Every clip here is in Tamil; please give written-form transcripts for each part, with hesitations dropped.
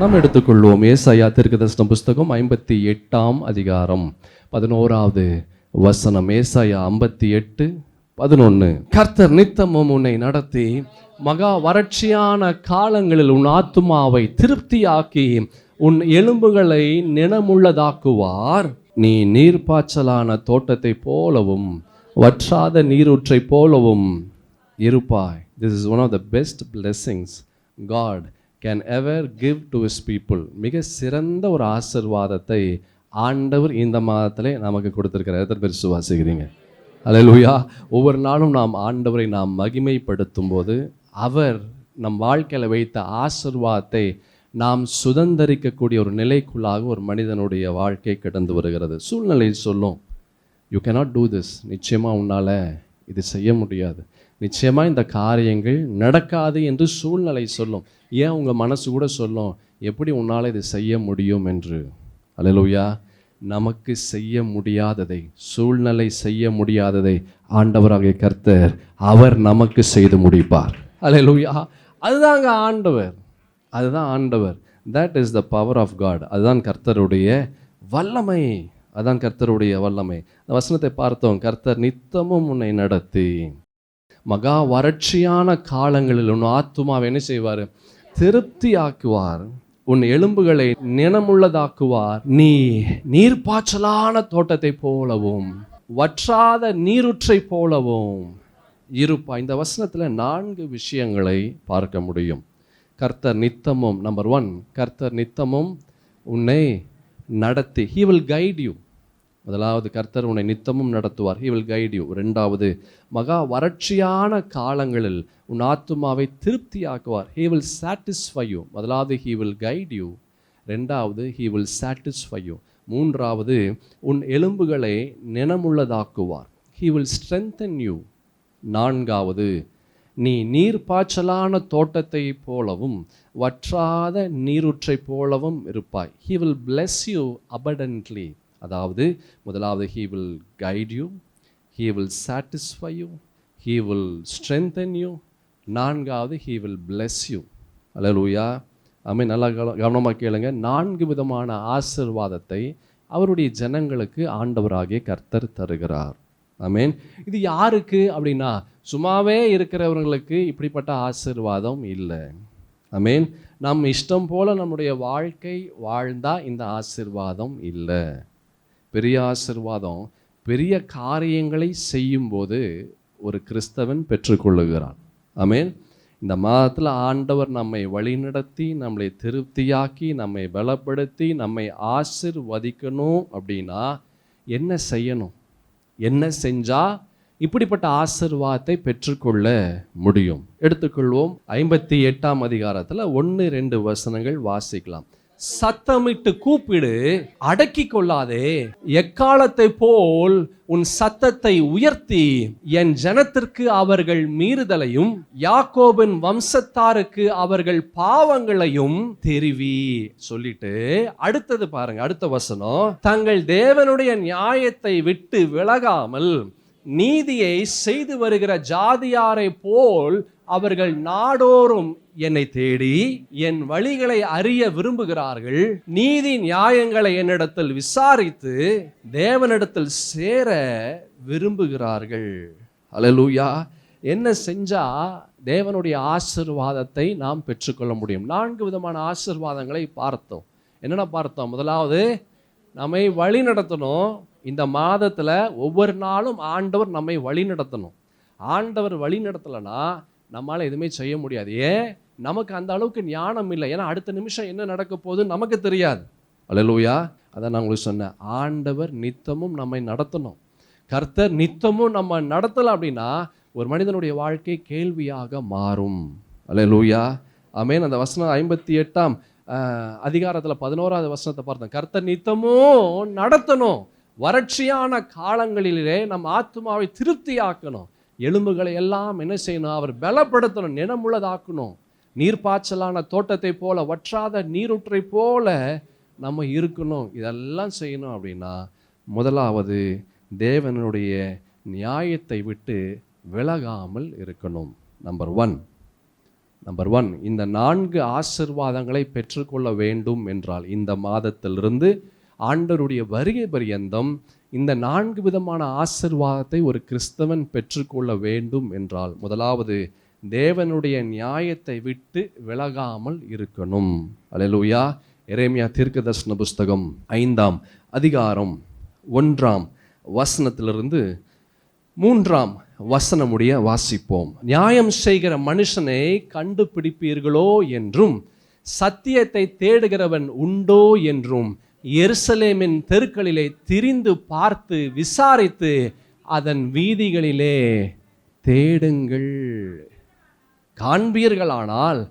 நாம் எடுத்துக்கொள்வோம். ஏசாயா தீர்க்கதரிசன புஸ்தகம் 58ஆம் அதிகாரம் 11வது வசனம். ஏசாயா 58:11. கர்த்தர் நித்தமும் உன்னை நடத்தி மகா வறட்சியான காலங்களில் உன் ஆத்துமாவை திருப்தியாக்கி உன் எலும்புகளை நினமுள்ளதாக்குவார். நீ நீர்ப்பாய்ச்சலான தோட்டத்தை போலவும் வற்றாத நீரூற்றை போலவும் இருப்பாய். This is one of the best blessings God can ever give to his people. மிக சிறந்த ஒரு ஆசீர்வாதத்தை ஆண்டவர் இந்த மாதத்திலே நமக்கு கொடுத்திருக்கிறார். எத்தனை பேர் விசுவாசிக்கிறீங்க? அல்லேலூயா. ஒவ்வொரு நாளும் நாம் ஆண்டவரை நாம் மகிமைப்படுத்தும் போது அவர் நம் வாழ்க்கையில் வைத்த ஆசீர்வாதத்தை நாம் சுதந்தரிக்கக்கூடிய ஒரு நிலைக்குள்ளாக ஒரு மனிதனுடைய வாழ்க்கை கடந்து வருகிறது. சூழ்நிலை சொல்லும், யூ cannot do this. நிச்சயமாக உன்னால் இது செய்ய முடியாது, நிச்சயமாக இந்த காரியங்கள் நடக்காது என்று சூழ்நிலை சொல்லும். ஏன் உங்கள் மனசு கூட சொல்லும், எப்படி உன்னால் இது செய்ய முடியும் என்று. அல்லேலூயா. நமக்கு செய்ய முடியாததை, சூழ்நிலை செய்ய முடியாததை ஆண்டவராகிய கர்த்தர் அவர் நமக்கு செய்து முடிப்பார். அல்லேலூயா. அதுதாங்க ஆண்டவர், அதுதான் ஆண்டவர். That is the power of God. அதுதான் கர்த்தருடைய வல்லமை, அதுதான் கர்த்தருடைய வல்லமை. இந்த வசனத்தை பார்த்தோம். கர்த்தர் நித்தமும் உன்னை நடத்தி மகா வறட்சியான காலங்களில் உன் ஆத்துமாவை என்ன செய்வார்? திருப்தி ஆக்குவார். உன் எலும்புகளை நினமுள்ளதாக்குவார். நீ நீர்ப்பாய்ச்சலான தோட்டத்தை போலவும் வற்றாத நீரூற்றை போலவும் இருப்பா. இந்த வசனத்தில் 4 விஷயங்களை பார்க்க முடியும். கர்த்தர் நித்தமும், நம்பர் 1, கர்த்தர் நித்தமும் உன்னை நடத்தி, he will guide you. முதலாவது, கர்த்தர் உன்னை நித்தமும் நடத்துவார், he will guide you. 2வது, மகா வறட்சியான காலங்களில் உன் ஆத்துமாவை திருப்தியாக்குவார், he will satisfy you. முதலாவது he will guide you, 2வது he will satisfy you, 3வது உன் எலும்புகளை நினமுள்ளதாக்குவார், he will strengthen you, 4வது நீ நீர்ப்பாய்ச்சலான தோட்டத்தை போலவும் வற்றாத நீரூற்றை போலவும் இருப்பாய், he will bless you abundantly. அதாவது முதலாவது he will guide you, he will satisfy you, he will strengthen you, 4வது he will bless you. அல்லேலூயா. ஆமென். நல்லா கவனமாக கேளுங்க. 4 விதமான ஆசீர்வாதத்தை அவருடைய ஜனங்களுக்கு ஆண்டவராகிய கர்த்தர் தருகிறார். ஆமென். இது யாருக்கு அப்படின்னா, சும்மாவே இருக்கிறவங்களுக்கு இப்படிப்பட்ட ஆசீர்வாதம் இல்லை. ஆமென். நம் இஷ்டம் போல நம்முடைய வாழ்க்கை வாழ்ந்தா இந்த ஆசீர்வாதம் இல்லை. பெரிய ஆசீர்வாதம் பெரிய காரியங்களை செய்யும்போது ஒரு கிறிஸ்தவன் பெற்றுக்கொள்ளுகிறான். ஆமென். இந்த மாதத்தில் ஆண்டவர் நம்மை வழிநடத்தி நம்மளை திருப்தியாக்கி நம்மை பலப்படுத்தி நம்மை ஆசீர்வதிக்கணும் அப்படின்னா என்ன செய்யணும்? என்ன செஞ்சால் இப்படிப்பட்ட ஆசீர்வாதத்தை பெற்றுக்கொள்ள முடியும்? எடுத்துக்கொள்வோம். 58ஆம் அதிகாரத்தில் 1-2 வசனங்கள் வாசிக்கலாம். சத்தமிட்டு கூப்பிடு, அடக்கி கொள்ளாதே, எக்காலத்தை போல் உன் சத்தத்தை உயர்த்தி என் ஜனத்திற்கு அவர்கள் மீறுதலையும் யாக்கோபின் வம்சத்தாருக்கு அவர்கள் பாவங்களையும் தெரிவி. சொல்லிட்டு அடுத்தது பாருங்க, அடுத்த வசனம். தங்கள் தேவனுடைய நியாயத்தை விட்டு விலகாமல் நீதியை செய்து வருகிற ஜாதியாரை போல் அவர்கள் நாடோறும் என்னை தேடி என் வழிகளை அறிய விரும்புகிறார்கள். நீதி நியாயங்களை என்னிடத்தில் விசாரித்து தேவனிடத்தில் சேர விரும்புகிறார்கள். அல்லேலூயா. என்ன செஞ்சா தேவனுடைய ஆசீர்வாதத்தை நாம் பெற்றுக்கொள்ள முடியும்? 4 விதமான ஆசீர்வாதங்களை பார்த்தோம். என்னென்ன பார்த்தோம்? முதலாவது, நம்மை வழி நடத்தணும். இந்த மாதத்தில் ஒவ்வொரு நாளும் ஆண்டவர் நம்மை வழி நடத்தணும். ஆண்டவர் வழி நடத்தலைன்னா நம்மளால் எதுவுமே செய்ய முடியாது. ஏன்? நமக்கு அந்த அளவுக்கு ஞானம் இல்லை. ஏன்னா அடுத்த நிமிஷம் என்ன நடக்க போகுதுன்னு நமக்கு தெரியாது. அல்லேலூயா. அதான் நான் உங்களுக்கு சொன்னேன், ஆண்டவர் நித்தமும் நம்மை நடத்தணும். கர்த்தர் நித்தமும் நம்ம நடத்தலை அப்படின்னா ஒரு மனிதனுடைய வாழ்க்கை கேள்வியாக மாறும். அல்லேலூயா. ஆமென். அந்த வசனம் 58ஆம் அதிகாரத்தில் 11வது வசனத்தை பார்த்தோம். கர்த்தர் நித்தமும் நடத்தணும். வறட்சியான காலங்களிலே நம் ஆத்துமாவை திருப்தியாக்கணும். எலும்புகளை எல்லாம் என்ன செய்யணும்? அவர் பலப்படுத்தணும், நினமுள்ளதாக்கணும். நீர்ப்பாய்ச்சலான தோட்டத்தை போல வற்றாத நீரூற்றை போல நம்ம இருக்கணும். இதெல்லாம் செய்யணும் அப்படின்னா முதலாவது தேவனுடைய நியாயத்தை விட்டு விலகாமல் இருக்கணும். நம்பர் 1. நம்பர் 1, இந்த 4 ஆசீர்வாதங்களை பெற்றுக்கொள்ள வேண்டும் என்றால் இந்த மாதத்திலிருந்து ஆண்டவருடைய வருகை பரியந்தம் இந்த 4 விதமான ஆசீர்வாதத்தை ஒரு கிறிஸ்தவன் பெற்றுக்கொள்ள வேண்டும் என்றால், முதலாவது தேவனுடைய நியாயத்தை விட்டு விலகாமல் இருக்கணும். அல்லேலூயா. எரேமியா தீர்க்கதரிசன புஸ்தகம் 5ஆம் அதிகாரம் 1ஆம் வசனத்திலிருந்து 3ஆம் வசனமுடைய வாசிப்போம். நியாயம் செய்கிற மனுஷனை கண்டுபிடிப்பீர்களோ என்றும், சத்தியத்தை தேடுகிறவன் உண்டோ என்றும் எருசலேமின் தெருக்களிலே திரிந்து பார்த்து விசாரித்து அதன் வீதிகளிலே தேடுங்கள். காண்பீர்களானால்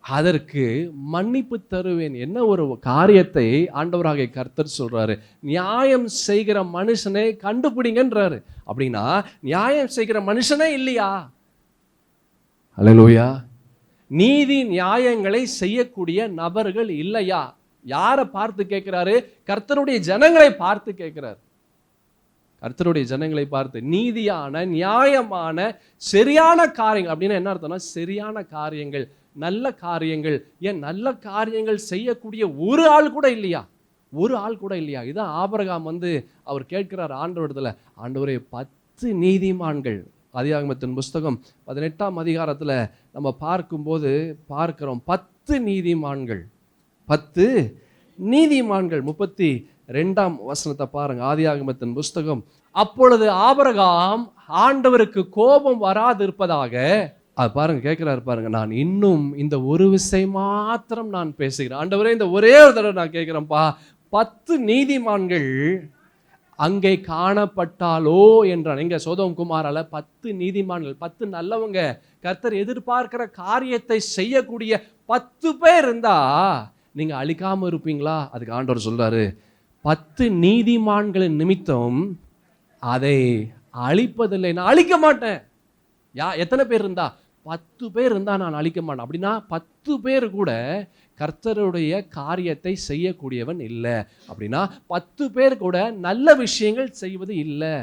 அதற்கு மன்னிப்பு தருவேன். என்ன ஒரு காரியத்தை ஆண்டவராகிய கர்த்தர் சொல்றாரு. நியாயம் செய்கிற மனுஷனை கண்டுபிடிங்கன்றாரு. அப்படின்னா நியாயம் செய்கிற மனுஷனே இல்லையா? அல்லேலூயா. நீதி நியாயங்களை செய்யக்கூடிய நபர்கள் இல்லையா? யாரை பார்த்து கேட்கிறாரு? கர்த்தருடைய ஜனங்களை பார்த்து கேட்கிறார். கர்த்தருடைய ஜனங்களை பார்த்து நீதியான, நியாயமான, சரியான காரியங்கள். அப்படின்னா என்ன அர்த்தம்னா, சரியான காரியங்கள், நல்ல காரியங்கள். ஏன் நல்ல காரியங்கள் செய்யக்கூடிய ஒரு ஆள் கூட இல்லையா? ஒரு ஆள் கூட இல்லையா? இதான் ஆபிரகாம் அவர் கேட்கிறார் ஆண்டவரிடத்துல, ஆண்டவரே 10 நீதிமான்கள். ஆதியாகமத்தின் புஸ்தகம் 18ஆம் அதிகாரத்தில் நம்ம பார்க்கும்போது பார்க்கிறோம் 10 நீதிமான்கள். 10 நீதிமான்கள். 32ஆம் வசனத்தை பாருங்க. ஆதியாகமத்தின் புஸ்தகம். அப்பொழுது ஆபிரகாம் ஆண்டவருக்கு கோபம் வராது இருப்பதாக, அது பாருங்க, கேட்கிறாரு பாருங்க, நான் இன்னும் இந்த ஒரு விஷயம் மாத்திரம் நான் பேசுகிறேன். ஆண்டவரே, இந்த ஒரே ஒரு தடவை நான் கேட்கிறேன்ப்பா, 10 நீதிமான்கள் அங்கே காணப்பட்டாலோ என்றான். எங்க சோதோம் குமாரால 10 நீதிமான்கள், 10 நல்லவங்க, கர்த்தர் எதிர்பார்க்கிற காரியத்தை செய்யக்கூடிய 10 பேர் இருந்தா நீங்க அழிக்காம இருப்பீங்களா? அதுக்கு ஆண்டவர் சொல்றாரு, 10 நீதிமான்களின் நிமித்தம் அதை அழிப்பதில்லை, நான் அழிக்க மாட்டேன். எத்தனை பேர் இருந்தா? 10 பேர் இருந்தா நான் அழிக்க மாட்டேன். அப்படின்னா 10 பேர் கூட கர்த்தருடைய காரியத்தை செய்யக்கூடியவன் இல்லை. அப்படின்னா 10 பேர் கூட நல்ல விஷயங்கள் செய்வது இல்லை.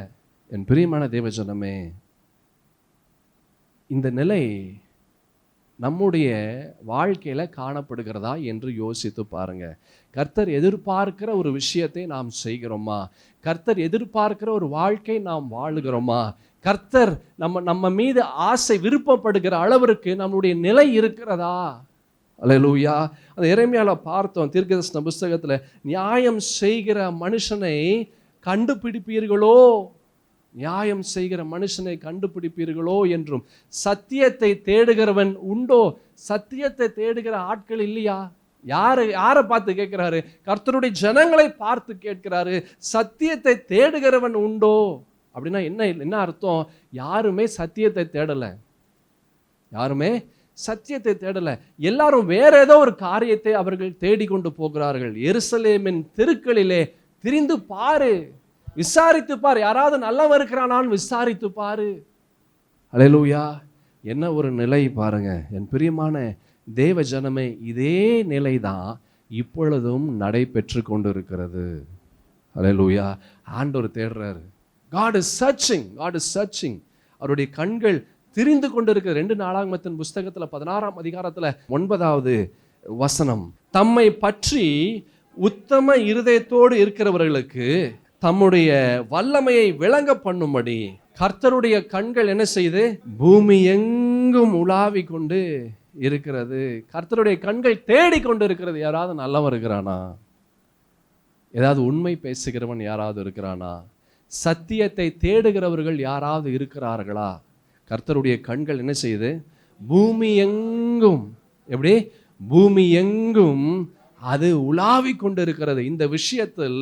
என் பிரியமான தேவஜனமே, இந்த நிலை நம்முடைய வாழ்க்கையில காணப்படுகிறதா என்று யோசித்து பாருங்க. கர்த்தர் எதிர்பார்க்கிற ஒரு விஷயத்தை நாம் செய்கிறோமா? கர்த்தர் எதிர்பார்க்கிற ஒரு வாழ்க்கை நாம் வாழுகிறோமா? கர்த்தர் நம்ம மீது ஆசை விருப்பப்படுகிற அளவிற்கு நம்முடைய நிலை இருக்கிறதா? அல்லேலூயா. அந்த எரேமியால பார்த்தோம், தீர்க்கதரிசன புஸ்தகத்துல, நியாயம் செய்கிற மனுஷனை கண்டுபிடிப்பீர்களோ, நியாயம் செய்கிற மனுஷனை கண்டுபிடிப்பீர்களோ என்றும், சத்தியத்தை தேடுகிறவன் உண்டோ. சத்தியத்தை தேடுகிற ஆட்கள் இல்லையா? யாரை பார்த்து கேட்கிறாரு? கர்த்தருடைய ஜனங்களை பார்த்து கேட்கிறாரு. சத்தியத்தை தேடுகிறவன் உண்டோ. அப்படின்னா என்ன அர்த்தம்? யாருமே சத்தியத்தை தேடல. யாருமே சத்தியத்தை தேடல. எல்லாரும் வேற ஏதோ ஒரு காரியத்தை அவர்கள் தேடிக்கொண்டு போகிறார்கள். எருசலேமின் தெருக்களிலே திரிந்து பாரு, விசாரித்து பாரு, யாராவது நல்லவன் இருக்கிறானான்னு விசாரித்து பாரு. அல்லேலூயா. என்ன ஒரு நிலை பாருங்க என் பிரியமான தேவ ஜனமே. இதே நிலை தான் இப்பொழுதும் நடைபெற்று கொண்டு இருக்கிறது. அல்லேலூயா. ஆண்டவர் தேடுறாரு. God is searching. God is searching. அவருடைய கண்கள் திரிந்து கொண்டு இருக்கிற 2 நாளாகமத்தின் புஸ்தகத்துல 16ஆம் அதிகாரத்துல 9வது வசனம், தம்மை பற்றி உத்தம இருதயத்தோடு இருக்கிறவர்களுக்கு தம்முடைய வல்லமையை விளங்க பண்ணும்படி கர்த்தருடைய கண்கள் என்ன செய்து பூமி எங்கும் உலாவி கொண்டு இருக்கிறது. கர்த்தருடைய கண்கள் தேடிக்கொண்டு இருக்கிறது. யாராவது நல்லவன் இருக்கிறானா? ஏதாவது உண்மை பேசுகிறவன் யாராவது இருக்கிறானா? சத்தியத்தை தேடுகிறவர்கள் யாராவது இருக்கிறார்களா? கர்த்தருடைய கண்கள் என்ன செய்யுது? பூமி எங்கும், எப்படி? பூமி எங்கும் அது உலாவி கொண்டிருக்கிறது. இந்த விஷயத்தில்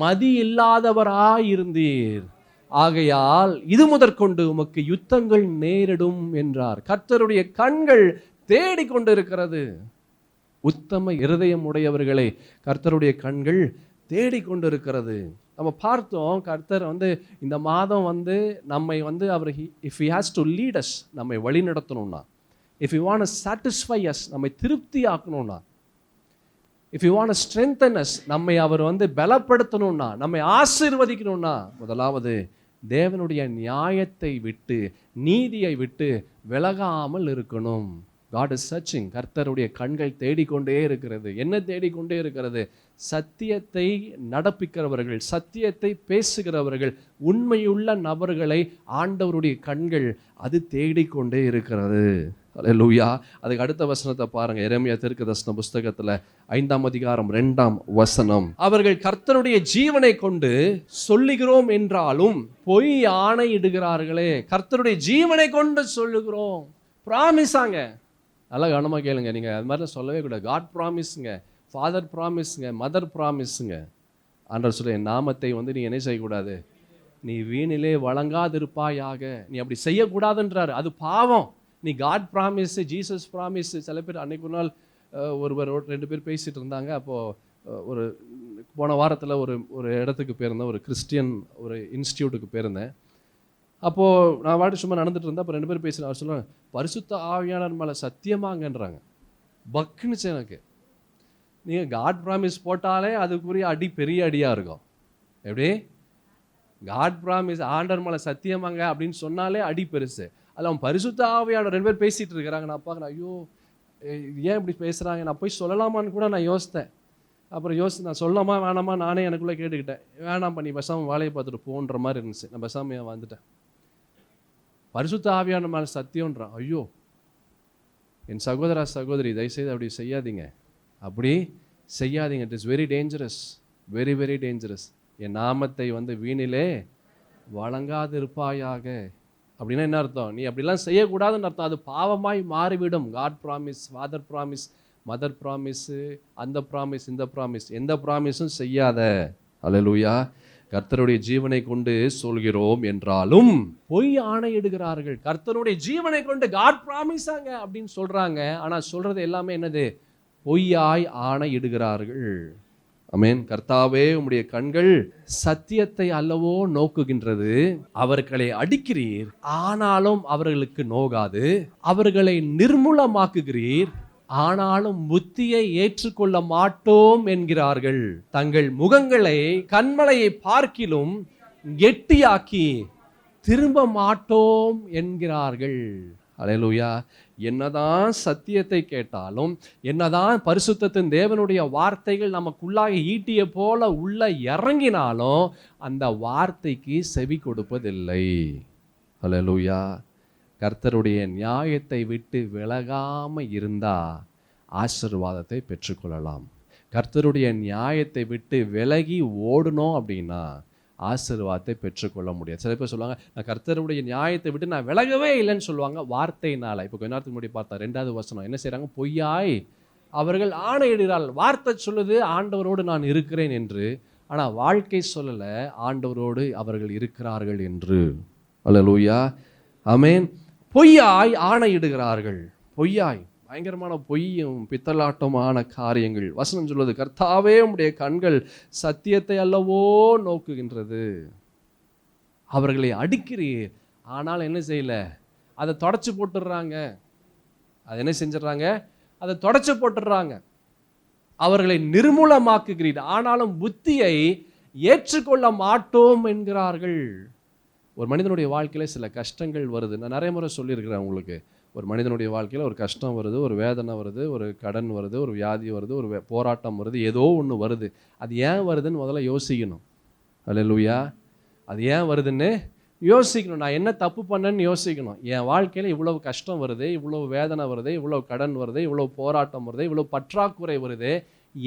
மதி இல்லாதவராயிருந்தீர், ஆகையால் இது முதற்கொண்டு உமக்கு யுத்தங்கள் நேரிடும் என்றார். கர்த்தருடைய கண்கள் தேடிக்கொண்டிருக்கிறது. உத்தம இருதயம் உடையவர்களை கர்த்தருடைய கண்கள் தேடிக்கொண்டிருக்கிறது. நம்ம பார்த்தோம், கர்த்தர் இந்த மாதம் நம்மை அவர் if he has to lead us, நம்மை வழி நடத்தணும்னா, if you want to satisfy us, நம்மை திருப்தி ஆக்கணும்னா, if you want to strengthen us, நம்மை அவர் பலப்படுத்தணும்னா, நம்மை ஆசீர்வதிக்கணும்னா, முதலாவது தேவனுடைய நியாயத்தை விட்டு, நீதியை விட்டு விலகாமல் இருக்கணும். God is searching. கர்த்தருடைய கண்கள் தேடிக்கொண்டே இருக்கிறது. என்ன தேடிக்கொண்டே இருக்கிறது? சத்தியத்தை நடப்பிக்கிறவர்கள், சத்தியத்தை பேசுகிறவர்கள், உண்மையுள்ள நபர்களை ஆண்டவருடைய கண்கள் அது தேடிக்கொண்டே இருக்கிறது. அல்லேலூயா. அதுக்கு அடுத்த வசனத்தை பாருங்க. எரேமியா தீர்க்கதரிசன புஸ்தகத்துல 5ஆம் அதிகாரம் 2ஆம் வசனம். அவர்கள் கர்த்தருடைய ஜீவனை கொண்டு சொல்லுகிறோம் என்றாலும் பொய் ஆணையிடுகிறார்களே. கர்த்தருடைய ஜீவனை கொண்டு சொல்லுகிறோம், ப்ராமிஸாங்க. நல்லா கவனமாக கேளுங்க. நீங்கள் அது மாதிரிலாம் சொல்லவே கூடாது. காட் ப்ராமிஸுங்க, ஃபாதர் ப்ராமிஸுங்க, மதர் ப்ராமிஸுங்க. ஆண்டவர் சொல்ல என் நாமத்தை நீ என்ன செய்யக்கூடாது, நீ வீணிலே வழங்காதிருப்பாயாக, நீ அப்படி செய்யக்கூடாதுன்றாரு. அது பாவம். நீ காட் ப்ராமிஸு, ஜீசஸ் ப்ராமிஸு. சில பேர் அன்னைக்கு ஒரு நாள் ஒருவர் 2 பேர் பேசிகிட்டு இருந்தாங்க. அப்போது ஒரு போன வாரத்தில் ஒரு இடத்துக்கு போயிருந்தேன், ஒரு கிறிஸ்டியன் ஒரு இன்ஸ்டியூட்டுக்கு போயிருந்தேன். அப்போது நான் வாட்டி சும்மா நடந்துட்டு இருந்தேன். அப்போ 2 பேர் பேசுகிறேன். அவர் சொல்லுவாங்க, பரிசுத்த ஆவியானவர் மேலே சத்தியமாங்கன்றாங்க. பக்குனுச்சு எனக்கு. நீங்கள் காட் ப்ராமிஸ் போட்டாலே அதுக்குரிய அடி பெரிய அடியாக இருக்கும். எப்படி? காட் ப்ராமிஸ், ஆண்டவர் மேலே சத்தியமாங்க அப்படின்னு சொன்னாலே அடி பெருசு. அதில் அவன் பரிசுத்த ஆவியானவர் 2 பேர் பேசிகிட்டு இருக்கிறாங்க. நான் பார்க்குறேன், ஐயோ ஏன் இப்படி பேசுகிறாங்க, நான் போய் சொல்லலாமான்னு கூட நான் யோசித்தேன். அப்புறம் நான் சொல்லலாமா வேணாமா நானே எனக்குள்ளே கேட்டுக்கிட்டேன். வேணாம் நீ பேசாமல் வேலையை பார்த்துட்டு போன்ற மாதிரி இருந்துச்சு. நான் பேசாமல் வந்துட்டேன். பரிசுத்த ஆவியான மேலே சத்தியம்ன்றான். ஐயோ என் சகோதரா சகோதரி, தயவுசெய்து அப்படி செய்யாதீங்க, அப்படி செய்யாதீங்க. It is very dangerous, very very dangerous. என் நாமத்தை வீணிலே வழங்காது இருப்பாயாக அப்படின்னா என்ன அர்த்தம்? நீ அப்படிலாம் செய்யக்கூடாதுன்னு அர்த்தம். அது பாவமாய் மாறிவிடும். God promise, father promise, mother promise, அந்த ப்ராமிஸ், இந்த ப்ராமிஸ், எந்த ப்ராமிஸும் செய்யாத. அல்லேலூயா. கர்த்தருடைய ஜீவனை கொண்டு சொல்கிறோம் என்றாலும் பொய் ஆணையிடுகிறார்கள். கர்த்தருடைய ஜீவனை கொண்டு காட் ப்ராமிஸாங்க அப்படின்னு சொல்றாங்க. ஆனால் சொல்றது எல்லாமே என்னது? பொய்யாய் ஆணையிடுகிறார்கள். ஆமென். கர்த்தாவே உம்முடைய கண்கள் சத்தியத்தை அல்லவோ நோக்குகின்றது. அவர்களை அடிக்கிறீர், ஆனாலும் அவர்களுக்கு நோகாது. அவர்களை நிர்மூலமாக்குகிறீர், ஆனாலும் புத்தியை ஏற்றுக்கொள்ள மாட்டோம் என்கிறார்கள். தங்கள் முகங்களை கண்மலையை பார்க்கிலும் கெட்டியாக்கி திரும்ப மாட்டோம் என்கிறார்கள். அல்லேலூயா. என்னதான் சத்தியத்தை கேட்டாலும், என்னதான் பரிசுத்தத்தின் தேவனுடைய வார்த்தைகள் நமக்குள்ளாக ஈட்டிய போல உள்ள இறங்கினாலும் அந்த வார்த்தைக்கு செவி கொடுப்பதில்லை. அல்லேலூயா. கர்த்தருடைய நியாயத்தை விட்டு விலகாம இருந்தா ஆசீர்வாதத்தை பெற்றுக்கொள்ளலாம். கர்த்தருடைய நியாயத்தை விட்டு விலகி ஓடணும் அப்படின்னா ஆசீர்வாதத்தை பெற்றுக்கொள்ள முடியாது. சில பேர் சொல்லுவாங்க, நான் கர்த்தருடைய நியாயத்தை விட்டு நான் விலகவே இல்லைன்னு சொல்லுவாங்க வார்த்தையினால. இப்போ கொஞ்ச நேரத்துக்கு முன்னாடி பார்த்தா 2வது வசனம் என்ன செய்கிறாங்க? பொய்யாய் அவர்கள் ஆணையிடுகிறார்கள். வார்த்தை சொல்லுது ஆண்டவரோடு நான் இருக்கிறேன் என்று, ஆனால் வாழ்க்கை சொல்லலை ஆண்டவரோடு அவர்கள் இருக்கிறார்கள் என்று. அல்லேலூயா. ஆமென். பொய்யாய் ஆணையிடுகிறார்கள். பொய்யாய், பயங்கரமான பொய்யும் பித்தலாட்டமான காரியங்கள். வசனம் சொல்வது, கர்த்தாவே உம்முடைய கண்கள் சத்தியத்தை அல்லவோ நோக்குகின்றது. அவர்களை அடிக்கிறீர், ஆனால் என்ன செய்யல? அதை தொடச்சு போட்டுடுறாங்க. அது என்ன செஞ்சிடறாங்க? அதை தொடச்சு போட்டுடுறாங்க. அவர்களை நிர்மூலமாக்குகிறீர், ஆனாலும் புத்தியை ஏற்றுக்கொள்ள மாட்டோம் என்கிறார்கள். ஒரு மனிதனுடைய வாழ்க்கையில் சில கஷ்டங்கள் வருது. நான் நிறைய முறை சொல்லியிருக்கிறேன் உங்களுக்கு. ஒரு மனிதனுடைய வாழ்க்கையில் ஒரு கஷ்டம் வருது, ஒரு வேதனை வருது, ஒரு கடன் வருது, ஒரு வியாதி வருது, ஒரு போராட்டம் வருது, ஏதோ ஒன்று வருது. அது ஏன் வருதுன்னு முதல்ல யோசிக்கணும். அல்லேலூயா. அது ஏன் வருதுன்னு யோசிக்கணும். நான் என்ன தப்பு பண்ணேன்னு யோசிக்கணும். என் வாழ்க்கையில் இவ்வளவு கஷ்டம் வருது, இவ்வளவு வேதனை வருது, இவ்வளவு கடன் வருது, இவ்வளவு போராட்டம் வருது, இவ்வளவு பற்றாக்குறை வருது,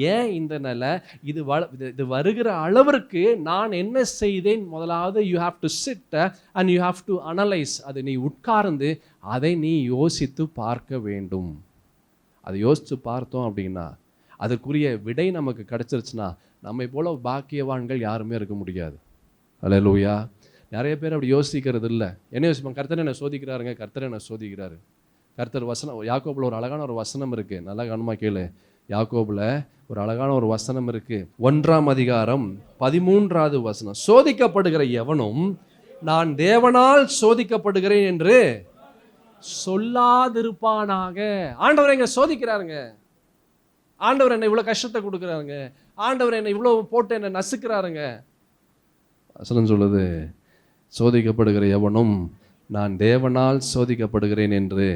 ஏன் இந்த நிலை? இது வருகிற அளவிற்கு நான் என்ன செய்தேன்? முதலாவது you have to sit and you have to analyse. அது நீ உட்கார்ந்து அதை நீ யோசித்து பார்க்க வேண்டும். அதை யோசித்து பார்த்தோம் அப்படின்னா அதுக்குரிய விடை நமக்கு கிடைச்சிருச்சுன்னா நம்மை போல பாக்கியவான்கள் யாருமே இருக்க முடியாது. அல்லேலூயா. நிறைய பேர் அப்படி யோசிக்கிறது இல்லை. என்ன யோசிப்பாங்க? கர்த்தர் என்ன சோதிக்கிறாருங்க, கர்த்தர் என்ன சோதிக்கிறாரு. கர்த்தர் வசனம், யாக்கோபில் ஒரு அழகான ஒரு வசனம் இருக்குது, நல்லா கவனமாக கேளு. யாக்கோபில் ஒரு அழகான ஒரு வசனம் இருக்கு. 1ஆம் அதிகாரம் 13வது வசனம். சோதிக்கப்படுகிற எவனும் நான் தேவனால் சோதிக்கப்படுகிறேன் என்று சொல்லாதிருப்பானாக. ஆண்டவர் எங்க சோதிக்கிறாருங்க. ஆண்டவர் என்னை இவ்வளோ கஷ்டத்தை கொடுக்குறாருங்க. ஆண்டவர் என்னை இவ்வளோ போட்டு என்னை நசுக்கிறாருங்க. வசனம் சொல்லுது, சோதிக்கப்படுகிற எவனும் நான் தேவனால் சோதிக்கப்படுகிறேன் என்று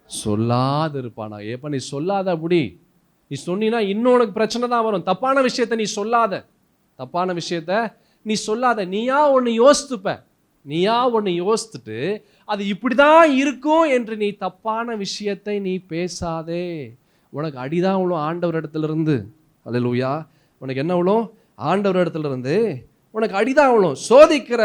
சொல்லாது இருப்பானா. ஏப்பா நீ சொல்லாத, அப்படி நீ சொன்னீன்னா இன்னும் உனக்கு பிரச்சனை தான் வரும். தப்பான விஷயத்த நீ சொல்லாத, தப்பான விஷயத்த நீ சொல்லாத. நீயா ஒன்று யோசித்துட்டு அது இப்படிதான் இருக்கும் என்று நீ தப்பான விஷயத்தை நீ பேசாதே. உனக்கு அடிதான் விழும் ஆண்டவர் இடத்துல இருந்து. அல்லேலூயா. உனக்கு என்ன விழும்? ஆண்டவர் இடத்துல இருந்து உனக்கு அடிதான் விழும். சோதிக்கிற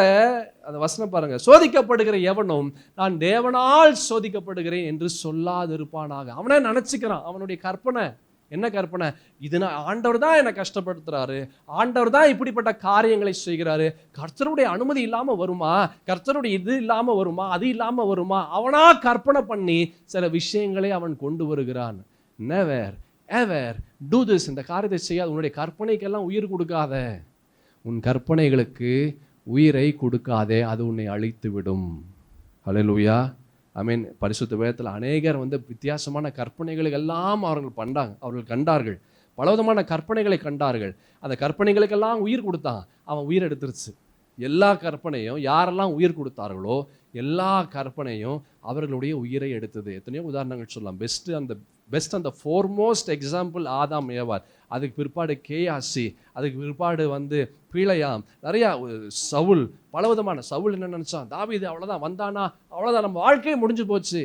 அந்த வசனம் பாருங்க, சோதிக்கப்படுகிற எவனும் நான் தேவனால் சோதிக்கப்படுகிறேன் என்று சொல்லாதிருப்பானாக. அவனே நினைச்சுக்கிறான், அவனுடைய கற்பனை என்ன கற்பனை? இது ஆண்டவர் தான் என்னை கஷ்டப்படுத்துறாரு, ஆண்டவர் தான் இப்படிப்பட்ட காரியங்களை செய்கிறாரு, கர்த்தருடைய அனுமதி இல்லாம வருமா, கர்த்தருடைய இது இல்லாம வருமா, அது இல்லாம வருமா, அவனா கற்பனை பண்ணி சில விஷயங்களை அவன் கொண்டு வருகிறான். Never ever do this. இந்த காரியத்தை செய்யாது. உன்னுடைய கற்பனைக்கெல்லாம் உயிர் கொடுக்காத, உன் கற்பனைகளுக்கு உயிரை கொடுக்காதே, அது உன்னை அழித்து விடும். ஹல்லேலூயா. ஆமென். பரிசுத்த வேதத்தில் அநேகர் வித்தியாசமான கற்பனைகளுக்கு எல்லாம் அவர்கள் கண்டார்கள். பலவிதமான கற்பனைகளை கண்டார்கள். அந்த கற்பனைகளுக்கெல்லாம் உயிர் கொடுத்தான், அவன் உயிர் எடுத்துருச்சு. எல்லா கற்பனையும் யாரெல்லாம் உயிர் கொடுத்தார்களோ எல்லா கற்பனையும் அவர்களுடைய உயிரை எடுத்தது. எத்தனையோ உதாரணங்கள் சொல்லலாம். பெஸ்ட் அந்த ஃபோர்மோஸ்ட் எக்ஸாம்பிள் ஆதாம் ஏவாள். அதுக்கு பிற்பாடு கேயாசி, அதுக்கு பிற்பாடு பீழையாம், நிறையா சவுல், பலவிதமான சவுல் என்ன நினச்சான், தாவீது அவ்வளோதான் வந்தானா அவ்வளோதான் நம்ம வாழ்க்கையே முடிஞ்சு போச்சு.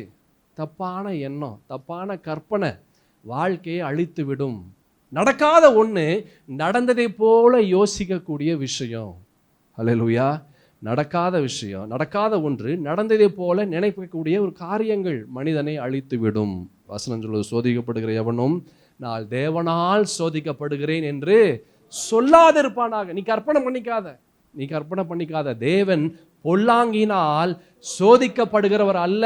தப்பான எண்ணம், தப்பான கற்பனை வாழ்க்கையை அழித்து விடும். நடக்காத ஒன்று நடந்ததை போல யோசிக்கக்கூடிய விஷயம். அல்லேலூயா. நடக்காத விஷயம், நடக்காத ஒன்று நடந்ததை போல நினைக்கக்கூடிய ஒரு காரியங்கள் மனிதனை அழித்து விடும். வசனம் சொல்வது, சோதிக்கப்படுகிற எவனும் நான் தேவனால் சோதிக்கப்படுகிறேன் என்று சொல்லாதிருப்பானாக. நீ கற்பனை பண்ணிக்காத. தேவன் பொல்லாங்கினால் சோதிக்கப்படுகிறவர் அல்ல,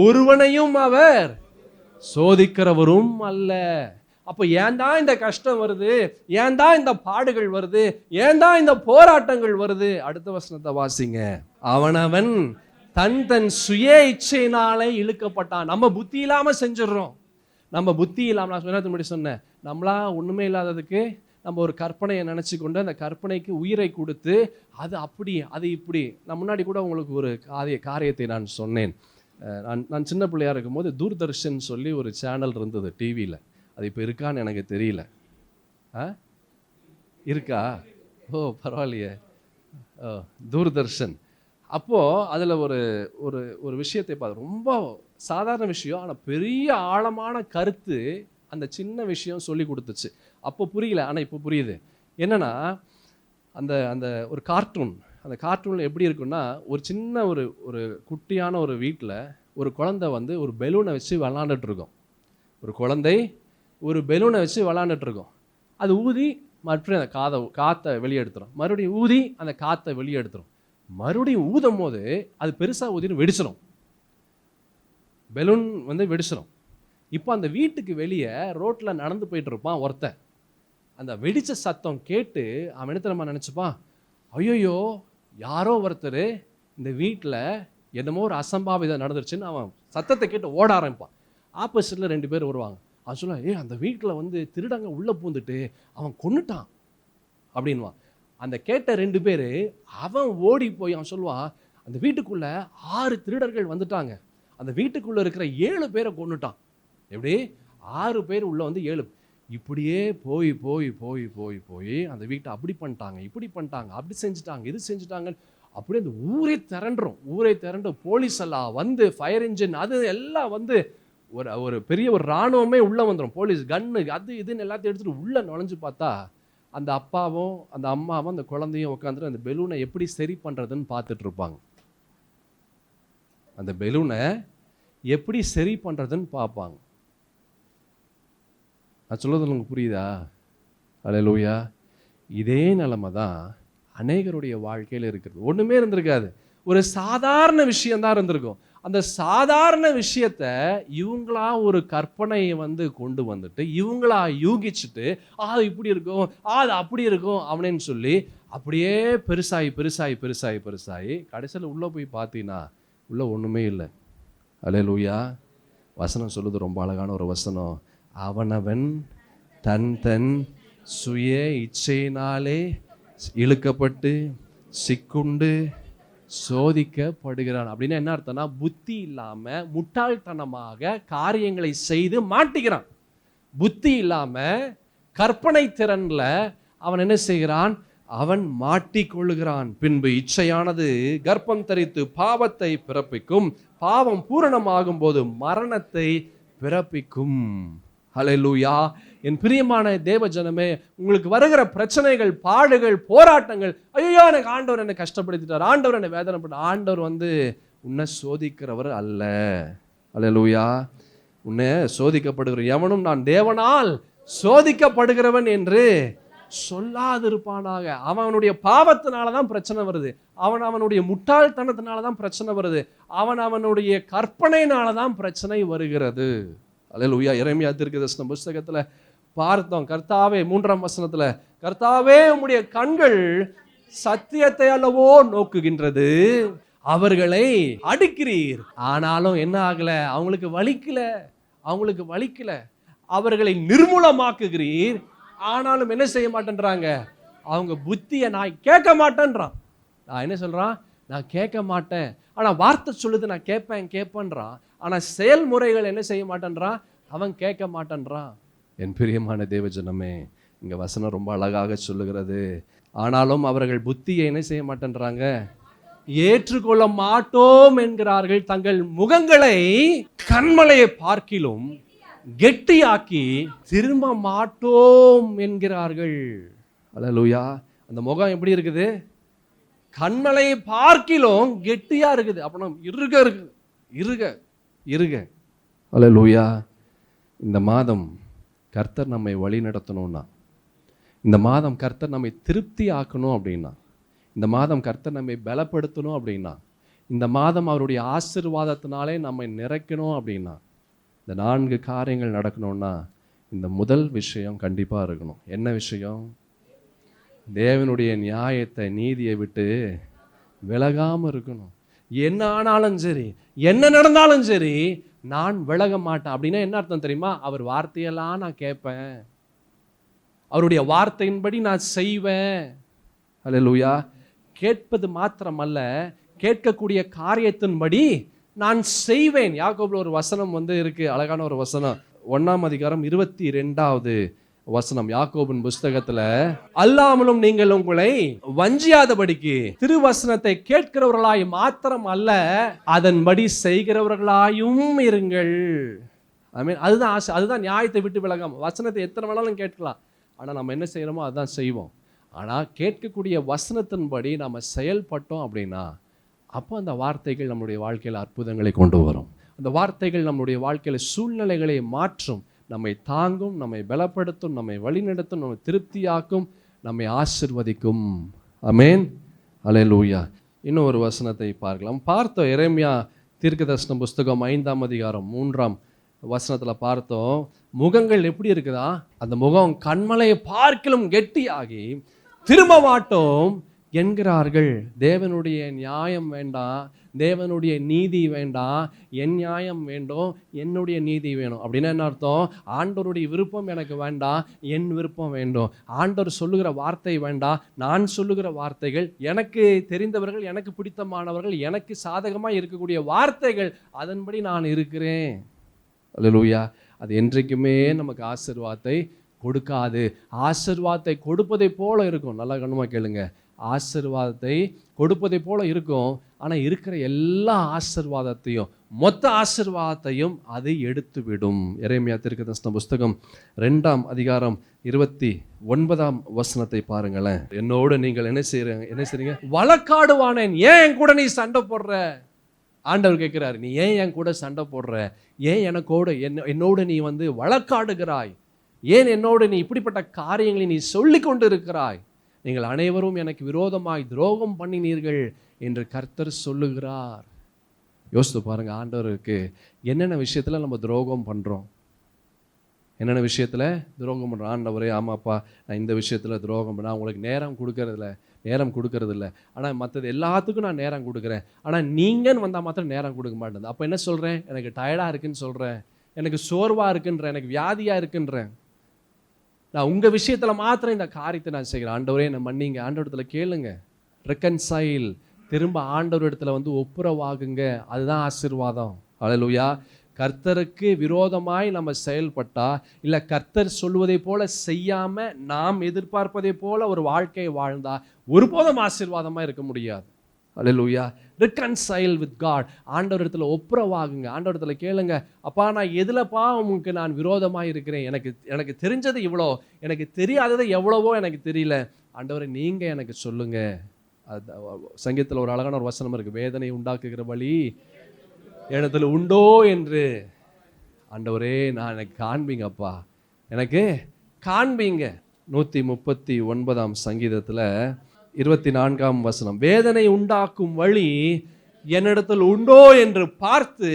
ஒருவனையும் அவர் சோதிக்கிறவரும் அல்ல. அப்போ ஏன் தான் இந்த கஷ்டம் வருது, ஏன் தான் இந்த பாடுகள் வருது, ஏன் தான் இந்த போராட்டங்கள் வருது? அடுத்த வசனத்தை வாசிங்க. அவனவன் தன் சுய இச்சையினாலே இழுக்கப்பட்டான். நம்ம புத்தி இல்லாம செஞ்சிடறோம். நம்ம புத்தி இல்லாம, நான் முன்னாடி சொன்னேன், நம்மளா ஒண்ணுமே இல்லாததுக்கு நம்ம ஒரு கற்பனையை நினைச்சு கொண்டு அந்த கற்பனைக்கு உயிரை கொடுத்து அது அப்படி அது இப்படி. நான் முன்னாடி கூட உங்களுக்கு ஒரு காரியத்தை நான் சொன்னேன். நான் சின்ன பிள்ளையா இருக்கும்போது தூர்தர்ஷன் சொல்லி ஒரு சேனல் இருந்தது டிவியில். அது இப்போ இருக்கான்னு எனக்கு தெரியல. இருக்கா? ஓ பரவாயில்லையே. தூர்தர்ஷன். அப்போது அதில் ஒரு ஒரு ஒரு விஷயத்தை பார்த்து, ரொம்ப சாதாரண விஷயம், ஆனால் பெரிய ஆழமான கருத்து அந்த சின்ன விஷயம் சொல்லி கொடுத்துச்சு. அப்போ புரியல, ஆனால் இப்போ புரியுது. என்னென்னா அந்த அந்த ஒரு கார்ட்டூன், அந்த கார்ட்டூனில் எப்படி இருக்குன்னா, ஒரு சின்ன ஒரு குட்டியான ஒரு வீட்டில் ஒரு குழந்தை ஒரு பெலூனை வச்சு விளாண்டுட்டு இருக்கும். ஒரு குழந்தை ஒரு பெலூனை வச்சு விளாண்டுட்டு இருக்கும். அது ஊதி மறுபடியும் அந்த காற்றை வெளியே எடுத்துரும், மறுபடியும் ஊதி அந்த காற்றை வெளியே எடுத்துரும், மறுபடியும் ஊதும் போது அது பெருசாக ஊதின்னு வெடிச்சிடும், பெலூன் வெடிச்சிடும். இப்போ அந்த வீட்டுக்கு வெளியே ரோட்டில் நடந்து போயிட்டு இருப்பான் ஒருத்தன். அந்த வெடிச்ச சத்தம் கேட்டு அவன் என்ன தெரியுமா நினச்சிப்பான், ஐயோயோ யாரோ ஒருத்தர் இந்த வீட்டில் என்னமோ ஒரு அசம்பாவிதம் நடந்துருச்சுன்னு அவன் சத்தத்தை கேட்டு ஓட ஆரம்பிப்பான். ஆப்போசிட்டில் 2 பேர் வருவாங்க. அவன் சொல்லுவான், அந்த வீட்டில் திருடங்க உள்ளே பூந்துட்டு அவன் கொன்னுட்டான் அப்படின்வான். அந்த கேட்ட 2 பேர் அவன் ஓடி போய் அவன் சொல்லுவான், அந்த வீட்டுக்குள்ளே 6 திருடர்கள் வந்துட்டாங்க, அந்த வீட்டுக்குள்ளே இருக்கிற 7 பேரை கொன்னுட்டான். எப்படி 6 பேர் உள்ளே 7. இப்படியே போய் போய் போய் போய் போய் அந்த வீட்டை அப்படி பண்ணிட்டாங்க, இப்படி பண்ணிட்டாங்க, அப்படி செஞ்சுட்டாங்க, இது செஞ்சுட்டாங்க. அப்படியே அந்த ஊரே திரண்டு போலீஸ் எல்லாம் ஃபயர் இன்ஜின் அது எல்லாம் ஒரு பெரிய ஒரு இராணுவமே உள்ளே வந்துடும். போலீஸ் கன்னு அது இதுன்னு எல்லாத்தையும் எடுத்துகிட்டு உள்ளே நுழைஞ்சு பார்த்தா அந்த அப்பாவும் அந்த அம்மாவும் அந்த குழந்தையும் உட்காந்துட்டு அந்த பெலூனை எப்படி சரி பண்ணுறதுன்னு பார்த்துட்டு இருப்பாங்க. அந்த பெலூனை எப்படி சரி பண்ணுறதுன்னு பார்ப்பாங்க. நான் சொல்றது உங்களுக்கு புரியுதா? அல்லேலூயா. இதே நிலைமை தான் அநேகருடைய வாழ்க்கையில் இருக்கிறது. ஒன்றுமே இருந்திருக்காது, ஒரு சாதாரண விஷயந்தான் இருந்திருக்கும். அந்த சாதாரண விஷயத்தை இவங்களா ஒரு கற்பனையை கொண்டு வந்துட்டு இவங்களா யூகிச்சுட்டு அது இப்படி இருக்கும், அது அப்படி இருக்கும் அப்படின்னு சொல்லி அப்படியே பெருசாகி பெருசாகி பெருசாகி பெருசாகி கடைசியில் உள்ளே போய் பார்த்தீங்கன்னா உள்ளே ஒன்றுமே இல்லை. அல்லேலூயா. வசனம் சொல்லுது, ரொம்ப அழகான ஒரு வசனம். அவனவன் தன் சுய இச்சையினாலே இழுக்கப்பட்டு சிக்குண்டு சோதிக்கப்படுகிறான். அப்படின்னா என்ன அர்த்தம்னா, புத்தி இல்லாம முட்டாள்தனமாக காரியங்களை செய்து மாட்டிக்கிறான். புத்தி இல்லாம கற்பனை திறன்ல அவன் என்ன செய்கிறான்? அவன் மாட்டிக்கொள்ளுகிறான். பின்பு இச்சையானது கர்ப்பம் தரித்து பாவத்தை பிறப்பிக்கும், பாவம் பூரணமாகும் போது மரணத்தை பிறப்பிக்கும். ஹல்லேலூயா. என் பிரியமான தேவ ஜனமே, உங்களுக்கு வருகிற பிரச்சனைகள், பாடுகள், போராட்டங்கள், ஐயோ எனக்கு ஆண்டவர் என்னை கஷ்டப்படுத்திட்டார், ஆண்டவர் என்னை வேதனைப்பட்டார். ஆண்டவர் உன்னை சோதிக்கிறவர் அல்ல. ஹல்லேலூயா. உன்னை சோதிக்கப்படுகிற எவனும் நான் தேவனால் சோதிக்கப்படுகிறவன் என்று சொல்லாதிருப்பானாக. அவனுடைய பாவத்தினால தான் பிரச்சனை வருது, அவனுடைய முட்டாள்தனத்தினால தான் பிரச்சனை வருது, அவனுடைய கற்பனையினால தான் பிரச்சனை வருகிறது. அல்லேலூயா. எரேமியா தீர்க்கதரிசன புத்தகத்துல பார்த்தோம், கர்த்தாவே 3ஆம் வசனத்துல, கர்த்தாவே உம்முடைய கண்கள் சத்தியத்தை அல்லவோ நோக்குகின்றது, அவர்களை அடிக்கிறீர், ஆனாலும் என்ன ஆகல, அவங்களுக்கு வலிக்கல. அவர்களை நிர்மூலமாக்குகிறீர், ஆனாலும் என்ன செய்ய மாட்டேன்றாங்க, அவங்க புத்தியை நான் கேட்க மாட்டேன்றான். நான் என்ன சொல்றான்? நான் கேட்க மாட்டேன். ஆனா வார்த்தை சொல்லுது நான் கேட்பேன்றான். ஆனா செயல்முறைகள் என்ன செய்ய மாட்டேன்றான், அவன் கேட்க மாட்டேன்றான். என் பிரியமான தேவஜனமே, இங்க வசனம் ரொம்ப அழகாக சொல்லுகிறது. ஆனாலும் அவர்கள் புத்தியை என்ன செய்ய மாட்டேன்றாங்க, ஏற்றுக்கொள்ள மாட்டோம் என்கிறார்கள். தங்கள் முகங்களை கண்மலையை பார்க்கிலும் கெட்டியாக்கி திரும்ப மாட்டோம் என்கிறார்கள். அல்லேலூயா. அந்த முகம் எப்படி இருக்குது? கண்மலையை பார்க்கிலும் கெட்டியா இருக்குது. அப்ப இருக. அல்லேலூயா. இந்த மாதம் கர்த்தர் நம்மை வழி நடத்தணும்னா, இந்த மாதம் கர்த்தர் நம்மை திருப்தி ஆக்கணும் அப்படின்னா, இந்த மாதம் கர்த்தர் நம்மை பலப்படுத்தணும் அப்படின்னா, இந்த மாதம் அவருடைய ஆசீர்வாதத்தினாலே நம்மை நிறைக்கணும் அப்படின்னா, இந்த 4 காரியங்கள் நடக்கணும்னா இந்த முதல் விஷயம் கண்டிப்பா இருக்கணும். என்ன விஷயம்? தேவனுடைய நியாயத்தை, நீதியை விட்டு விலகாம இருக்கணும். என்ன ஆனாலும் சரி, என்ன நடந்தாலும் சரி, நான் விலக மாட்டேன். அப்படின்னா என்ன அர்த்தம் தெரியுமா? அவர் வார்த்தையெல்லாம் நான் கேட்பேன், அவருடைய வார்த்தையின்படி நான் செய்வேன். அல்லேலூயா. கேட்பது மாத்திரமல்ல, கேட்கக்கூடிய காரியத்தின்படி நான் செய்வேன். யாக்கோபுல ஒரு வசனம் இருக்கு, அழகான ஒரு வசனம். 1ஆம் அதிகாரம் 22வது வசனம் யாக்கோபின் புஸ்தகத்துல, அல்லாமலும் நீங்கள் உங்களை வஞ்சியாதபடிக்கு திருவசனத்தை கேட்கிறவர்களாய் மாத்திரம் அல்ல, அதன்படி செய்கிறவர்களாயும் இருங்கள். அதுதான் ஆசை, அதுதான் நியாயத்தை விட்டு விலகாம. வசனத்தை எத்தனை வேணாலும் கேட்கலாம், ஆனா நம்ம என்ன செய்யறோமோ அதான் செய்வோம். ஆனா கேட்கக்கூடிய வசனத்தின்படி நம்ம செயல்பட்டோம் அப்படின்னா, அப்போ அந்த வார்த்தைகள் நம்முடைய வாழ்க்கையில் அற்புதங்களை கொண்டு வரும். அந்த வார்த்தைகள் நம்முடைய வாழ்க்கையில் சூழ்நிலைகளை மாற்றும், நம்மை தாங்கும், நம்மை பலப்படுத்தும், நம்மை வழிநடத்தும், நம்மை திருப்தியாக்கும், நம்மை ஆசீர்வதிக்கும். ஆமென். அல்லேலூயா. இன்னும் ஒரு வசனத்தை பார்க்கலாம். பார்த்தோம், எரேமியா தீர்க்கதரிசன புஸ்தகம் 5ஆம் அதிகாரம் 3ஆம் வசனத்துல பார்த்தோம். முகங்கள் எப்படி இருக்குதா? அந்த முகம் கண்மலையை பார்க்கிலும் கெட்டியாகி திரும்ப மாட்டோம் என்கிறார்கள். தேவனுடைய நியாயம் வேண்டாம், தேவனுடைய நீதி வேண்டாம், என் நியாயம் வேண்டும், என்னுடைய நீதி வேணும். அப்படின்னா என்ன அர்த்தம்? ஆண்டவருடைய விருப்பம் எனக்கு வேண்டாம், என் விருப்பம் வேண்டும். ஆண்டவர் சொல்லுகிற வார்த்தை வேண்டாம், நான் சொல்லுகிற வார்த்தைகள், எனக்கு தெரிந்தவர்கள், எனக்கு பிடித்தமானவர்கள், எனக்கு சாதகமாக இருக்கக்கூடிய வார்த்தைகள், அதன்படி நான் இருக்கிறேன். அல்லேலூயா. அது என்றைக்குமே நமக்கு ஆசீர்வாதத்தை கொடுக்காது. ஆசீர்வாதத்தை கொடுப்பதை போல இருக்கும். நல்லா கவனமாக கேளுங்க. ஆசீர்வாதத்தை கொடுப்பதை போல இருக்கும், ஆனால் இருக்கிற எல்லா ஆசீர்வாதத்தையும், மொத்த ஆசீர்வாதத்தையும் அது எடுத்து விடும். எரேமியா தீர்க்கதரிசன புஸ்தகம் 2ஆம் அதிகாரம் 29ஆம் வசனத்தை பாருங்களேன். என்னோடு நீங்கள் என்ன செய்றீங்க? வழக்காடுவானேன், ஏன் என் கூட நீ சண்டை போடுற? ஆண்டவர் கேட்கிறாரு, நீ ஏன் என் கூட சண்டை போடுற? ஏன் என்னோடு நீ வழக்காடுகிறாய்? ஏன் என்னோடு நீ இப்படிப்பட்ட காரியங்களை நீ சொல்லி கொண்டு இருக்கிறாய்? நீங்கள் அனைவரும் எனக்கு விரோதமாய் துரோகம் பண்ணினீர்கள் என்று கர்த்தர் சொல்லுகிறார். யோசித்து பாருங்க, ஆண்டவருக்கு என்னென்ன விஷயத்துல நம்ம துரோகம் பண்றோம், என்னென்ன விஷயத்துல துரோகம் பண்றோம். ஆண்டவரே, ஆமாப்பா, நான் இந்த விஷயத்துல துரோகம் பண்ண, உங்களுக்கு நேரம் கொடுக்கறது இல்லை, ஆனால் மற்றது எல்லாத்துக்கும் நான் நேரம் கொடுக்குறேன், ஆனால் நீங்கள் வந்தால் மாத்திரம் நேரம் கொடுக்க மாட்டேன். அப்போ என்ன சொல்கிறேன்? எனக்கு டயர்டாக இருக்குன்னு சொல்கிறேன், எனக்கு சோர்வாக இருக்குன்றேன், எனக்கு வியாதியாக இருக்குன்றேன். நான் உங்கள் விஷயத்தில் மாத்திரம் இந்த காரியத்தை நான் செய்கிறேன். ஆண்டவரே என்னை மன்னிங்க. ஆண்டவரத்தில் கேளுங்க, ரெக்கன்சைல், திரும்ப ஆண்டவர் இடத்துல வந்து ஒப்புரவாகுங்க. அதுதான் ஆசீர்வாதம். அல்லேலூயா. கர்த்தருக்கு விரோதமாய் நம்ம செயல்பட்டா, இல்லை கர்த்தர் சொல்வதை போல செய்யாம நாம் எதிர்பார்ப்பதை போல ஒரு வாழ்க்கையை வாழ்ந்தா ஒருபோதும் ஆசீர்வாதமா இருக்க முடியாது. அல்லேலூயா. reconcile with God. ஆண்டவர் இடத்துல ஒப்புரவாகுங்க. ஆண்டவர் இடத்துல கேளுங்க, அப்பா நான் எதுலப்பா உங்களுக்கு நான் விரோதமாக இருக்கிறேன், எனக்கு தெரிஞ்சது இவ்வளோ, எனக்கு தெரியாதது எவ்வளவோ எனக்கு தெரியல, ஆண்டவரை நீங்க எனக்கு சொல்லுங்க. அது சங்கீதத்தில் ஒரு அழகான ஒரு வசனம் இருக்கு, வேதனை உண்டாக்குகிற வழி இடத்துல உண்டோ என்று. ஆண்டவரே நான் எனக்கு காண்பீங்கப்பா, எனக்கு காண்பீங்க. 139 சங்கீதத்தில் 24 வசனம், வேதனை உண்டாக்கும் வழி என்னிடத்தில் உண்டோ என்று பார்த்து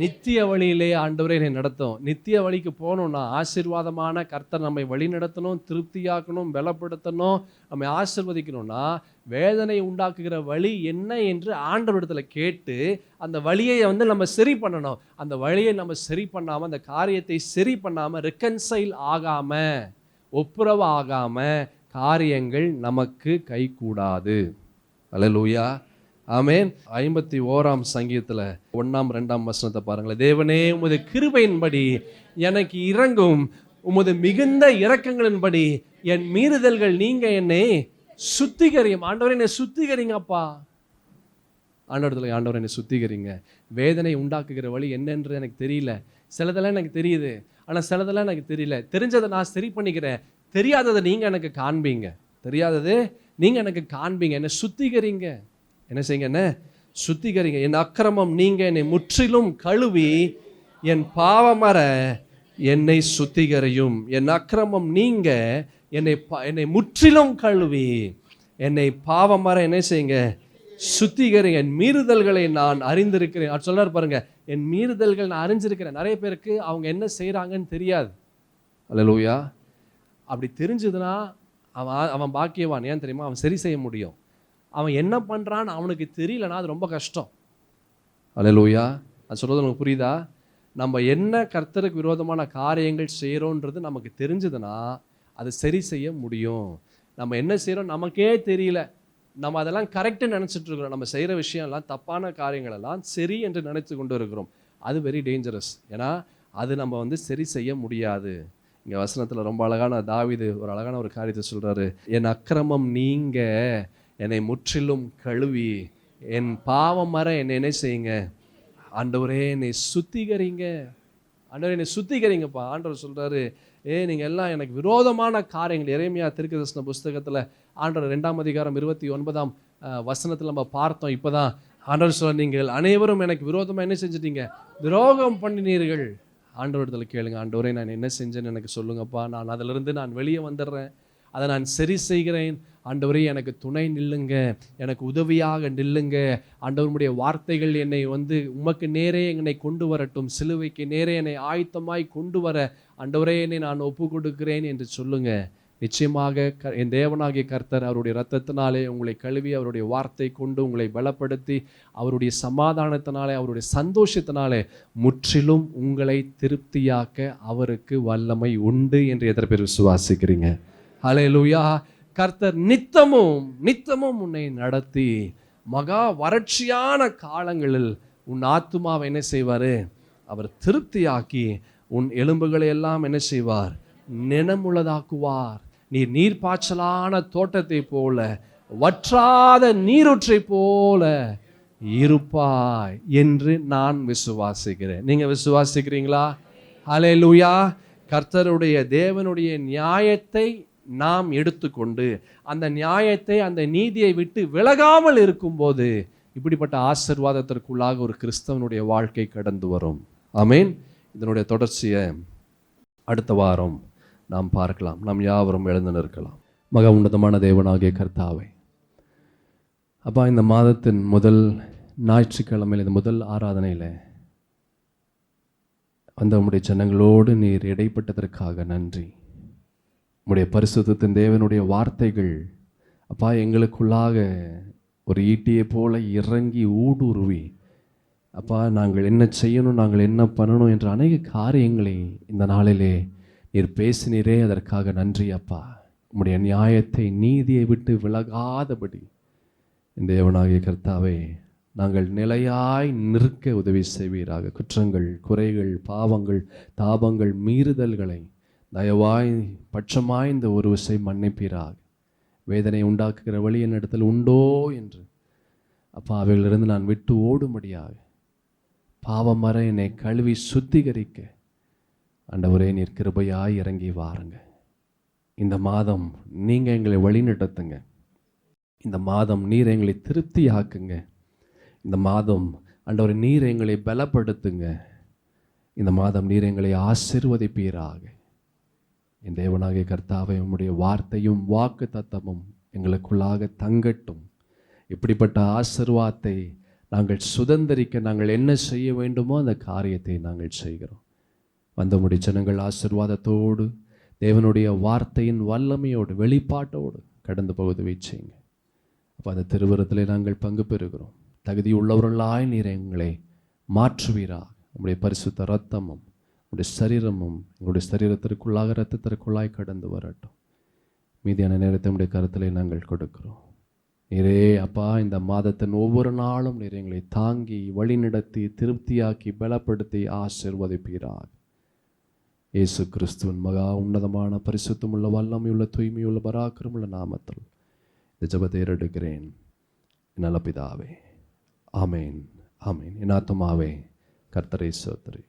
நித்திய வழியிலே ஆண்டவரே என்னை நடத்தும். நித்திய வழிக்கு போகணும்னா ஆசீர்வாதமான கர்த்தர் நம்மை வழி நடத்தணும், திருப்தியாக்கணும், பலப்படுத்தணும், நம்மை ஆசீர்வதிக்கணும்னா வேதனை உண்டாக்குகிற வழி என்ன என்று ஆண்டவரிடத்தில் கேட்டு அந்த வழியை வந்து நம்ம சரி பண்ணணும். அந்த வழியை நம்ம சரி பண்ணாமல், அந்த காரியத்தை சரி பண்ணாமல், ரெக்கன்சைல் ஆகாமல், ஒப்புரவு ஆகாமல் காரியங்கள் நமக்கு கைகூடாது. அல்லேலூயா. ஆமென். 51 சங்கீதத்தில் 1-2 வசனத்தை பாருங்களேன். தேவனே உமது கிருபையின்படி எனக்கு இரங்கும், உமது மிகுந்த இரக்கங்களின்படி என் மீறுதல்கள் நீங்க என்னை சுத்திகரியும். ஆண்டவரே என்னை சுத்திகரிங்கப்பா. ஆண்டவரத்தில் ஆண்டவர் என்னை சுத்திகரிங்க. வேதனை உண்டாக்குகிற வழி என்னன்று எனக்கு தெரியல, சிலதெல்லாம் எனக்கு தெரியுது, ஆனால் சிலதெல்லாம் எனக்கு தெரியல. தெரிஞ்சதை நான் சரி பண்ணிக்கிறேன், தெரியாததை நீங்க எனக்கு காண்பீங்க, தெரியாதது நீங்க எனக்கு காண்பீங்க. என்னை சுத்திகரிங்க. என்ன செய்யுங்க? என்ன சுத்திகரிங்க. என் அக்கிரமம் நீங்க என்னை முற்றிலும் கழுவி என் பாவமற என்னை சுத்திகரியும். என் அக்கிரமம் நீங்க என்னை முற்றிலும் கழுவி என்னை பாவமற என்ன செய்யுங்க? சுத்திகரிங்க. என் மீறுதல்களை நான் அறிந்திருக்கிறேன். அது சொல்றாரு பாருங்க, என் மீறுதல்கள் நான் அறிஞ்சிருக்கிறேன். நிறைய பேருக்கு அவங்க என்ன செய்யறாங்கன்னு தெரியாது. அல்லேலூயா. அப்படி தெரிஞ்சதுன்னா அவன் பாக்கியவான். ஏன் தெரியுமா? அவன் சரி செய்ய முடியும். அவன் என்ன பண்ணுறான்னு அவனுக்கு தெரியலனா அது ரொம்ப கஷ்டம். அல்லேலூயா. அது சொல்கிறது நமக்கு புரியுதா? நம்ம என்ன கர்த்தருக்கு விரோதமான காரியங்கள் செய்கிறோன்றது நமக்கு தெரிஞ்சதுன்னா அது சரி செய்ய முடியும். நம்ம என்ன செய்கிறோம் நமக்கே தெரியல, நம்ம அதெல்லாம் கரெக்டுன்னு நினச்சிட்டு இருக்கிறோம், நம்ம செய்கிற விஷயம்லாம் தப்பான காரியங்கள் எல்லாம் சரி என்று நினைத்து கொண்டு இருக்கிறோம். அது வெரி டேஞ்சரஸ். ஏன்னா அது நம்ம வந்து சரி செய்ய முடியாது. இங்கே வசனத்தில் ரொம்ப அழகான தாவீது ஒரு அழகான ஒரு காரியத்தை சொல்கிறாரு, என் அக்கிரமம் நீங்க என்னை முற்றிலும் கழுவி என் பாவம் மற என்னை என்ன செய்யுங்க? ஆண்டவரே என்னை சுத்திகரிங்க. ஆண்டவரே என்னை சுத்திகரிங்கப்பா. ஆண்டவர் சொல்கிறாரு, நீங்கள் எல்லாம் எனக்கு விரோதமான காரியங்கள். எரேமியா தீர்க்கதரிசன புஸ்தகத்தில் ஆண்டவர் 2 வசனத்தில் நம்ம பார்த்தோம். இப்போ தான் ஆண்டவர் சொல்ல, நீங்கள் அனைவரும் எனக்கு விரோதமாக என்ன செஞ்சிட்டீங்க? துரோகம் பண்ணினீர்கள். ஆண்டவரிடத்தில் கேளுங்க, ஆண்டவரே நான் என்ன செஞ்சேன்னு எனக்கு சொல்லுங்கப்பா, நான் அதிலிருந்து நான் வெளியே வந்துடுறேன், அதை நான் சரி செய்கிறேன். ஆண்டவரே எனக்கு துணை நில்லுங்க, எனக்கு உதவியாக நில்லுங்க. ஆண்டவருடைய வார்த்தைகள் என்னை வந்து உமக்கு நேரே என்னை கொண்டு வரட்டும், சிலுவைக்கு நேரே என்னை ஆயத்தமாய் கொண்டு வர ஆண்டவரே என்னை நான் ஒப்பு கொடுக்கிறேன் என்று சொல்லுங்க. நிச்சயமாக என் தேவனாகிய கர்த்தர் அவருடைய இரத்தத்தினாலே உங்களை கழுவி அவருடைய வார்த்தை கொண்டு உங்களை பலப்படுத்தி அவருடைய சமாதானத்தினாலே அவருடைய சந்தோஷத்தினாலே முற்றிலும் உங்களை திருப்தியாக்க அவருக்கு வல்லமை உண்டு என்று எத்தனை பேர் விசுவாசிக்கிறீங்க? ஹல்லேலூயா. கர்த்தர் நித்தமும் உன்னை நடத்தி மகா வறட்சியான காலங்களில் உன் ஆத்துமாவை என்ன செய்வார்? அவர் திருப்தியாக்கி உன் எலும்புகளை எல்லாம் என்ன செய்வார்? நினமுள்ளதாக்குவார். நீர்ப்பாய்ச்சலான தோட்டத்தை போல, வற்றாத நீரூற்றை போல இருப்பாய் என்று நான் விசுவாசிக்கிறேன். நீங்க விசுவாசிக்கிறீங்களா? ஹல்லேலூயா. கர்த்தருடைய தேவனுடைய நியாயத்தை நாம் எடுத்துக்கொண்டு அந்த நியாயத்தை அந்த நீதியை விட்டு விலகாமல் இருக்கும்போது இப்படிப்பட்ட ஆசீர்வாதத்திற்குள்ளாக ஒரு கிறிஸ்தவனுடைய வாழ்க்கை கடந்து வரும். ஆமென். இதனுடைய தொடர்ச்சியை அடுத்த வாரம் நாம் பார்க்கலாம். நாம் யாவரும் எழுந்து நிற்கலாம். மகா உன்னதமான தேவனாகிய கர்த்தாவே, அப்பா, இந்த மாதத்தின் முதல் ஞாயிற்றுக்கிழமையில் இந்த முதல் ஆராதனையில் அந்த உம்முடைய ஜனங்களோடு நீர் இடைப்பட்டதற்காக நன்றி. உம்முடைய பரிசுத்தத்தின் தேவனுடைய வார்த்தைகள் அப்பா எங்களுக்குள்ளாக ஒரு ஈட்டியை போல இறங்கி ஊடுருவி அப்பா நாங்கள் என்ன செய்யணும், நாங்கள் என்ன பண்ணணும் என்ற அநேக காரியங்களை இந்த நாளிலே நீர் பேசினீரே, அதற்காக நன்றி அப்பா. உம்முடைய நியாயத்தை நீதியை விட்டு விலகாதபடி இந்த தேவனாகிய கர்த்தாவே, நாங்கள் நிலையாய் நிற்க உதவி செய்வீராக. குற்றங்கள், குறைகள், பாவங்கள், தாபங்கள், மீறுதல்களை தயவாய் பட்சமாய் இந்த ஒரு விசை மன்னிப்பீராக. வேதனை உண்டாக்குகிற வழி என்னிடத்தில் உண்டோ என்று அப்பா அவைகளிலிருந்து நான் விட்டு ஓடும்படியாக பாவம் வர என்னை கழுவி சுத்திகரிக்க ஆண்டவரே நீர் கிருபையாய் இறங்கி வாருங்க. இந்த மாதம் நீங்கள் எங்களை வழி நடத்துங்க. இந்த மாதம் நீர் எங்களை திருப்தியாக்குங்க. இந்த மாதம் ஆண்டவரே நீர் எங்களை பலப்படுத்துங்க. இந்த மாதம் நீர் எங்களை ஆசீர்வதிப்பீராக. என் தேவனாகிய கர்த்தாவே, உம்முடைய வார்த்தையும் வாக்கு தத்தமும் எங்களுக்குள்ளாக தங்கட்டும். இப்படிப்பட்ட ஆசீர்வாதத்தை நாங்கள் சுதந்திரிக்க நாங்கள் என்ன செய்ய வேண்டுமோ அந்த காரியத்தை நாங்கள் செய்கிறோம். வந்த முடிச்சனங்கள் ஆசீர்வாதத்தோடு தேவனுடைய வார்த்தையின் வல்லமையோடு வெளிப்பாட்டோடு கடந்து போவது வீச்சுங்க. அப்போ அந்த திருவிரத்திலே நாங்கள் பங்கு பெறுகிறோம். தகுதி உள்ளவர்களாய் நீர் எங்களை மாற்றுவீராக. உங்களுடைய பரிசுத்த இரத்தமும் உங்களுடைய சரீரமும் எங்களுடைய சரீரத்திற்குள்ளாக இரத்தத்திற்குள்ளாய் கடந்து வரட்டும். மீதியான நேரத்தை உடைய கருத்திலே நாங்கள் கொடுக்கிறோம். நீரே அப்பா, இந்த மாதத்தின் ஒவ்வொரு நாளும் நீர் எங்களை தாங்கி வழிநடத்தி திருப்தியாக்கி பலப்படுத்தி ஆசீர்வதிப்பீராக. இயேசு கிறிஸ்துவின் மகா உன்னதமான பரிசுத்தமுள்ள வல்லமையுள்ள தூய்மையுள்ள பராக்கிரமுள்ள நாமத்தில் இந்த ஜெபத்தை ஏறெடுக்கிறேன் நல்ல பிதாவே. ஆமேன், ஆமேன். என் ஆத்துமாவே கர்த்தரை ஸ்தோத்திரி,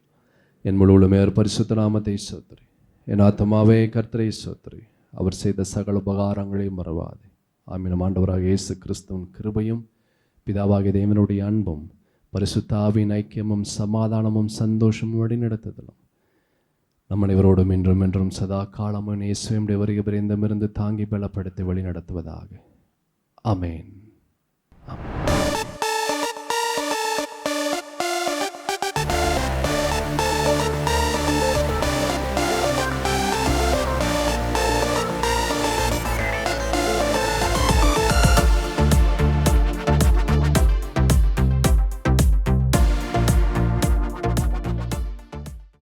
என் முழு உள்ளமையார் பரிசுத்த நாமத்தை ஸ்தோத்திரி. என் ஆத்துமாவே கர்த்தரை ஸ்தோத்திரி, அவர் செய்த சகல உபகாரங்களையும் மறவாதே. ஆமீன். ஆண்டவராக இயேசு கிறிஸ்துவின் கிருபையும் பிதாவாகிய தேவனுடைய அன்பும் பரிசுத்த ஆவியின் ஐக்கியமும் சமாதானமும் சந்தோஷமும் வழிநடத்துதலும் நம் அனைவரோடும் இன்றும் என்றும் சதா காலமும் இயேசுவினுடைய வருகை பரியந்தமிருந்து தாங்கி பலப்படுத்தி வழி நடத்துவதாக. ஆமேன்.